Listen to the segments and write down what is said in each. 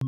Hey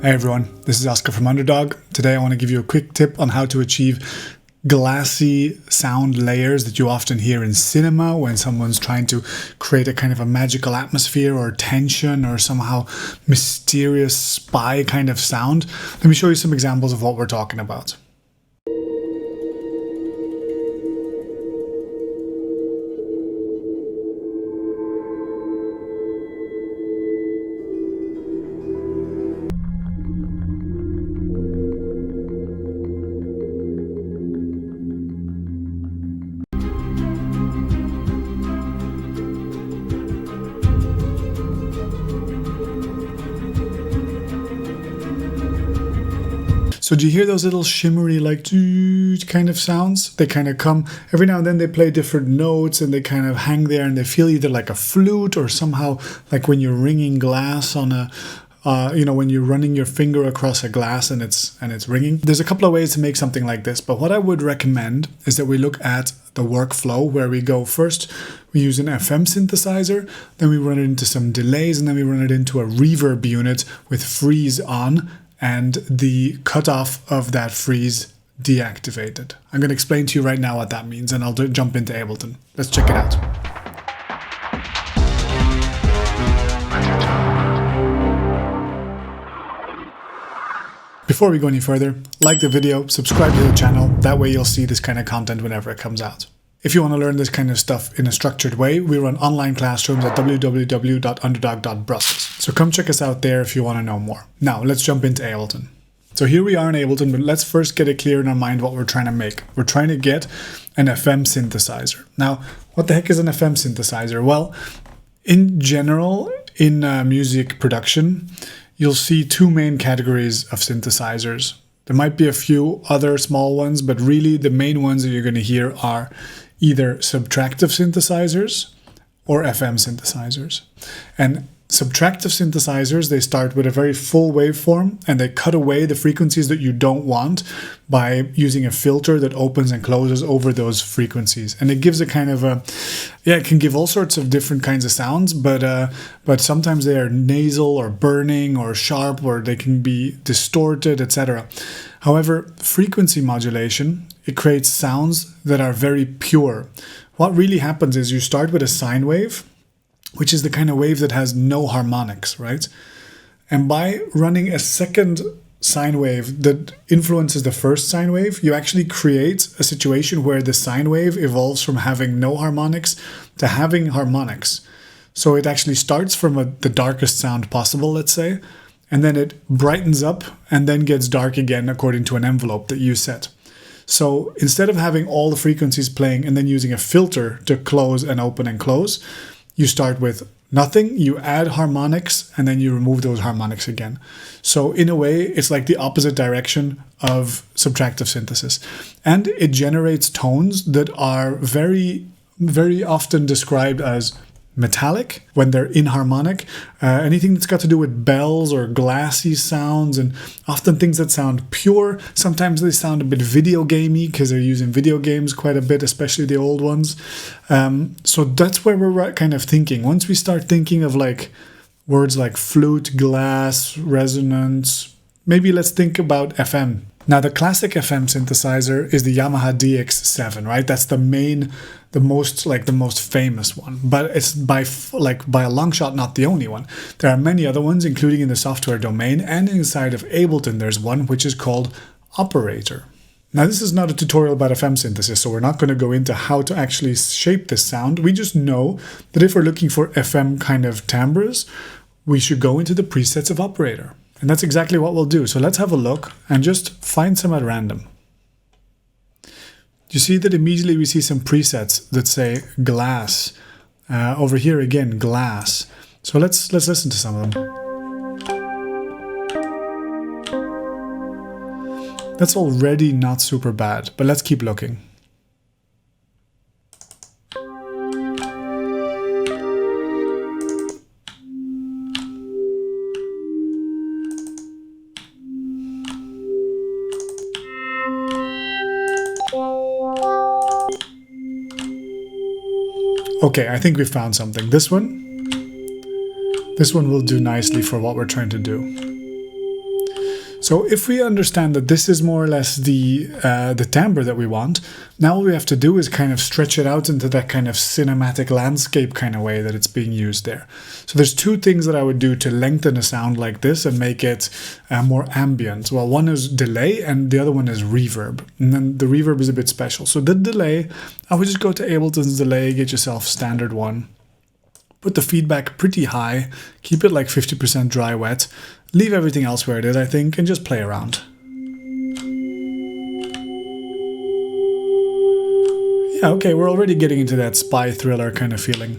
everyone, this is Oscar from Underdog. Today I want to give you a quick tip on how to achieve glassy sound layers that you often hear in cinema when someone's trying to create a kind of a magical atmosphere or tension or somehow mysterious spy kind of sound. Let me show you some examples of what we're talking about. So do you hear those little shimmery, like kind of sounds? They kind of come every now and then. They play different notes and they kind of hang there, and they feel either like a flute or somehow like when you're ringing glass on a, when you're running your finger across a glass and it's ringing. There's a couple of ways to make something like this, but what I would recommend is that we look at the workflow where we go first. We use an FM synthesizer, then we run it into some delays, and then we run it into a reverb unit with freeze on, and the cutoff of that freeze deactivated. I'm going to explain to you right now what that means, and I'll jump into Ableton. Let's check it out. Before we go any further, like the video, subscribe to the channel, that way you'll see this kind of content whenever it comes out. If you want to learn this kind of stuff in a structured way, we run online classrooms at www.underdog.brussels. So come check us out there if you want to know more. Now, let's jump into Ableton. So here we are in Ableton, but let's first get it clear in our mind what we're trying to make. We're trying to get an FM synthesizer. Now, what the heck is an FM synthesizer? Well, in general, in music production, you'll see two main categories of synthesizers. There might be a few other small ones, but really the main ones that you're going to hear are either subtractive synthesizers or FM synthesizers. And subtractive synthesizers, they start with a very full waveform and they cut away the frequencies that you don't want by using a filter that opens and closes over those frequencies. And it gives a kind of a, it can give all sorts of different kinds of sounds, but sometimes they are nasal or burning or sharp, or they can be distorted, etc. However, frequency modulation, it creates sounds that are very pure. What really happens is you start with a sine wave, which is the kind of wave that has no harmonics, right? And by running a second sine wave that influences the first sine wave, you actually create a situation where the sine wave evolves from having no harmonics to having harmonics. So it actually starts from the darkest sound possible, let's say, and then it brightens up and then gets dark again according to an envelope that you set. So instead of having all the frequencies playing and then using a filter to close and open and close, you start with nothing, you add harmonics, and then you remove those harmonics again. So in a way, it's like the opposite direction of subtractive synthesis. And it generates tones that are very, very often described as metallic when they're inharmonic. Anything that's got to do with bells or glassy sounds, and often things that sound pure. Sometimes they sound a bit video gamey because they're using video games quite a bit, especially the old ones. So that's where we're kind of thinking. Once we start thinking of like words like flute, glass, resonance, maybe let's think about FM. Now, the classic FM synthesizer is the Yamaha DX7, right? That's the most famous one, but it's by a long shot not the only one. There are many other ones, including in the software domain, and inside of Ableton there's one which is called Operator. Now, this is not a tutorial about FM synthesis, so we're not going to go into how to actually shape this sound. We just know that if we're looking for FM kind of timbres, we should go into the presets of Operator. And that's exactly what we'll do. So let's have a look and just find some at random. You see that immediately we see some presets that say glass. Over here again, glass. So let's listen to some of them. That's already not super bad, but let's keep looking. Okay, I think we found something. This one will do nicely for what we're trying to do. So if we understand that this is more or less the timbre that we want, now what we have to do is kind of stretch it out into that kind of cinematic landscape kind of way that it's being used there. So there's two things that I would do to lengthen a sound like this and make it more ambient. Well, one is delay and the other one is reverb. And then the reverb is a bit special. So the delay, I would just go to Ableton's delay, get yourself standard one. Put the feedback pretty high, keep it like 50% dry wet, leave everything else where it is, I think, and just play around. Yeah, okay, we're already getting into that spy thriller kind of feeling.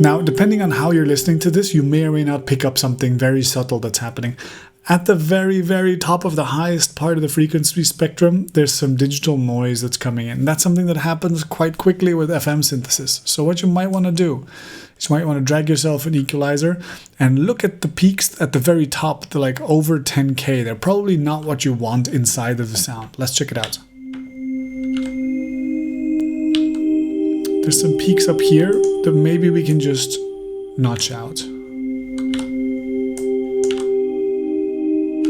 Now, depending on how you're listening to this, you may or may not pick up something very subtle that's happening. At the very, very top of the highest part of the frequency spectrum, there's some digital noise that's coming in. That's something that happens quite quickly with FM synthesis. So what you might want to do is you might want to drag yourself an equalizer and look at the peaks at the very top, they're like over 10K. They're probably not what you want inside of the sound. Let's check it out. There's some peaks up here that maybe we can just notch out.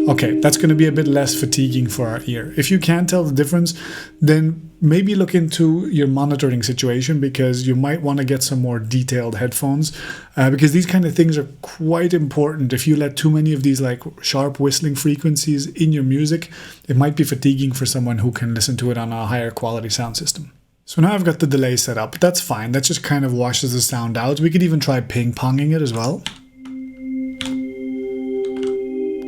Okay, that's going to be a bit less fatiguing for our ear. If you can't tell the difference, then maybe look into your monitoring situation, because you might want to get some more detailed headphones, because these kind of things are quite important. If you let too many of these like sharp whistling frequencies in your music, it might be fatiguing for someone who can listen to it on a higher quality sound system. So now I've got the delay set up. That's fine. That just kind of washes the sound out. We could even try ping-ponging it as well.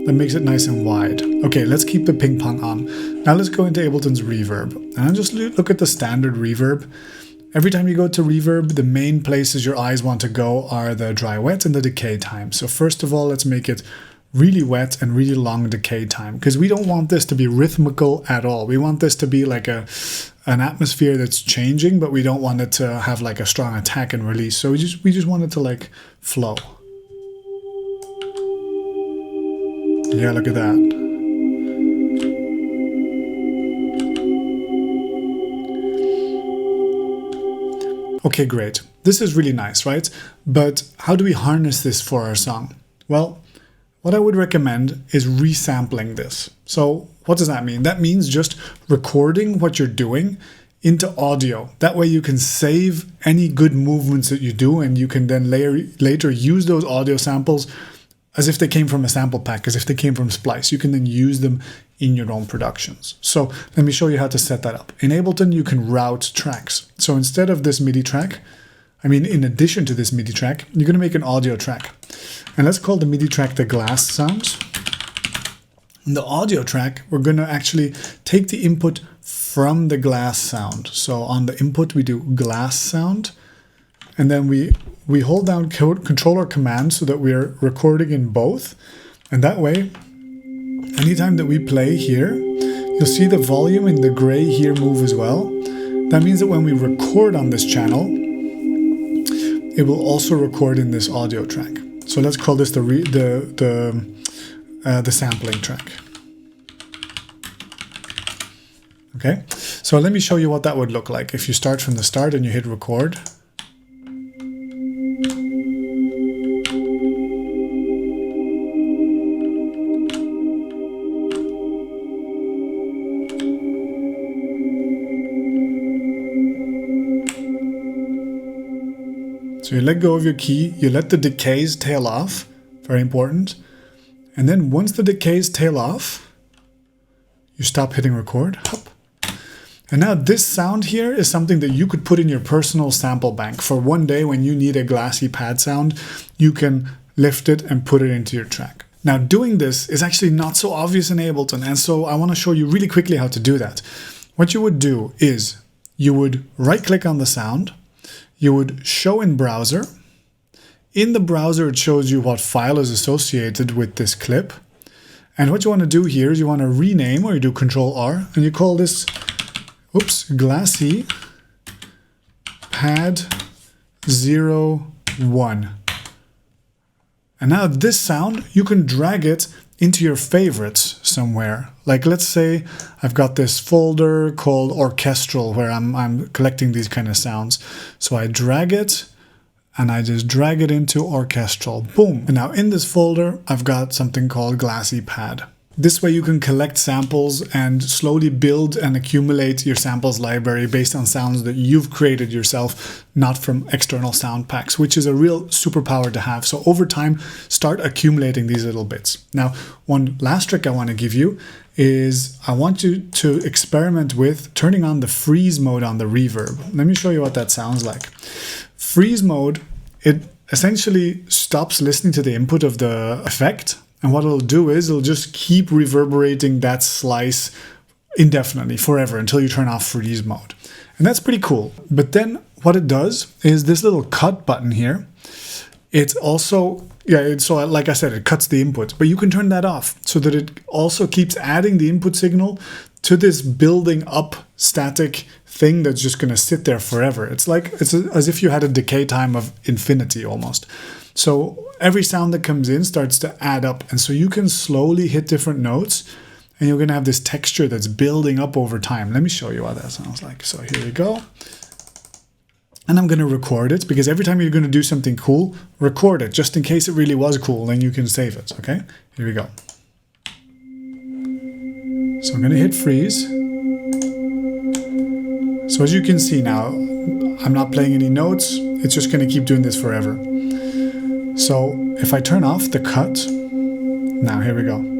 That makes it nice and wide. Okay, let's keep the ping pong on. Now let's go into Ableton's reverb. And I'll just look at the standard reverb. Every time you go to reverb, the main places your eyes want to go are the dry wet and the decay time. So first of all, let's make it really wet and really long decay time, because we don't want this to be rhythmical at all. We want this to be like an atmosphere that's changing, but we don't want it to have like a strong attack and release. So we just want it to like flow. Yeah, look at that. Okay, great. This is really nice, right? But how do we harness this for our song? Well, what I would recommend is resampling this. So what does that mean? That means just recording what you're doing into audio. That way you can save any good movements that you do, and you can then later use those audio samples as if they came from a sample pack, as if they came from Splice. You can then use them in your own productions. So let me show you how to set that up. In Ableton, you can route tracks. So instead of this MIDI track, in addition to this MIDI track, you're going to make an audio track. And let's call the MIDI track the glass sound. In the audio track, we're going to actually take the input from the glass sound. So on the input, we do glass sound. And then we hold down control or command so that we're recording in both. And that way, anytime that we play here, you'll see the volume in the gray here move as well. That means that when we record on this channel, it will also record in this audio track. So let's call this the sampling track. Okay, so let me show you what that would look like if you start from the start and you hit record. So you let go of your key, you let the decays tail off, very important. And then once the decays tail off, you stop hitting record. Hop. And now this sound here is something that you could put in your personal sample bank. For one day when you need a glassy pad sound, you can lift it and put it into your track. Now doing this is actually not so obvious in Ableton, and so I want to show you really quickly how to do that. What you would do is you would right click on the sound, you would show in browser. In the browser, it shows you what file is associated with this clip. And what you want to do here is you want to rename, or you do Control R, and you call this, glassy pad 01. And now this sound, you can drag it into your favorites somewhere. Like let's say I've got this folder called orchestral where I'm collecting these kind of sounds. So I drag it and I just drag it into orchestral. Boom. And now in this folder, I've got something called glassy pad. This way you can collect samples and slowly build and accumulate your samples library based on sounds that you've created yourself, not from external sound packs, which is a real superpower to have. So over time, start accumulating these little bits. Now, one last trick I want to give you is I want you to experiment with turning on the freeze mode on the reverb. Let me show you what that sounds like. Freeze mode, it essentially stops listening to the input of the effect. And what it'll do is it'll just keep reverberating that slice indefinitely, forever, until you turn off freeze mode. And that's pretty cool. But then what it does is this little cut button here. It's also, so like I said, it cuts the input, but you can turn that off so that it also keeps adding the input signal to this building up static thing that's just going to sit there forever. It's as if you had a decay time of infinity almost. So every sound that comes in starts to add up. And so you can slowly hit different notes and you're going to have this texture that's building up over time. Let me show you what that sounds like. So here we go. And I'm going to record it because every time you're going to do something cool, record it just in case it really was cool. Then you can save it. Okay, here we go. So I'm going to hit freeze. So as you can see now, I'm not playing any notes. It's just going to keep doing this forever. So if I turn off the cut, now here we go.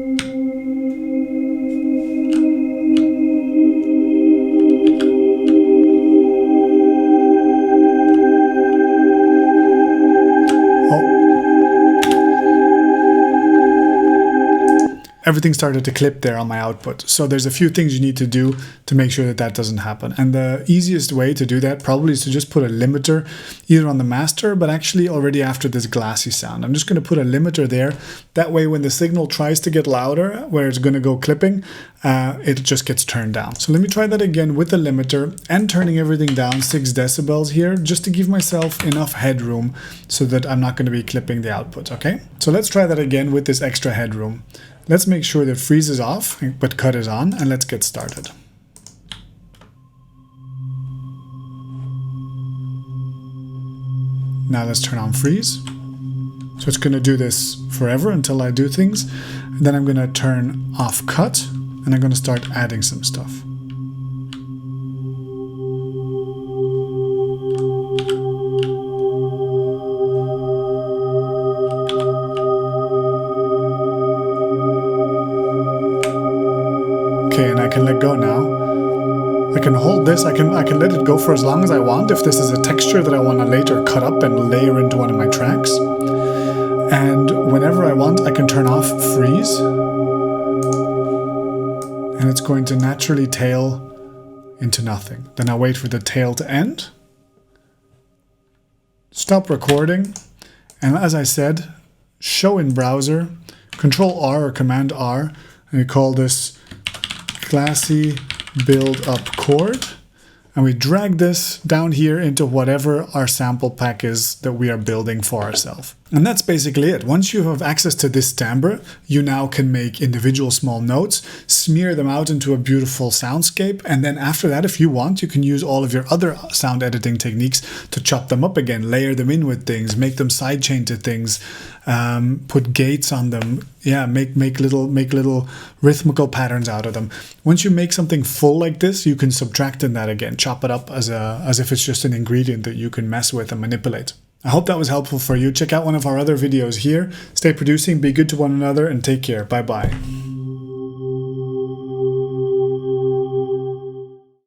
Everything started to clip there on my output. So there's a few things you need to do to make sure that that doesn't happen. And the easiest way to do that probably is to just put a limiter either on the master, but actually already after this glassy sound. I'm just going to put a limiter there. That way when the signal tries to get louder, where it's going to go clipping, it just gets turned down. So let me try that again with the limiter and turning everything down 6 decibels here, just to give myself enough headroom so that I'm not going to be clipping the output, okay? So let's try that again with this extra headroom. Let's make sure that freeze is off, but cut is on, and let's get started. Now let's turn on freeze. So it's going to do this forever until I do things. And then I'm going to turn off cut, and I'm going to start adding some stuff. Okay, and I can let go now. I can hold this, I can let it go for as long as I want if this is a texture that I want to later cut up and layer into one of my tracks. And whenever I want, I can turn off freeze. And it's going to naturally tail into nothing. Then I wait for the tail to end. Stop recording. And as I said, show in browser, Control R or Command R, and we call this glassy build up chord, and we drag this down here into whatever our sample pack is that we are building for ourselves. And that's basically it. Once you have access to this timbre, you now can make individual small notes, smear them out into a beautiful soundscape, and then after that, if you want, you can use all of your other sound editing techniques to chop them up again, layer them in with things, make them sidechain to things, put gates on them, yeah, make little rhythmical patterns out of them. Once you make something full like this, you can subtract in that again, chop it up as if it's just an ingredient that you can mess with and manipulate. I hope that was helpful for you. Check out one of our other videos here. Stay producing, be good to one another, and take care. Bye-bye.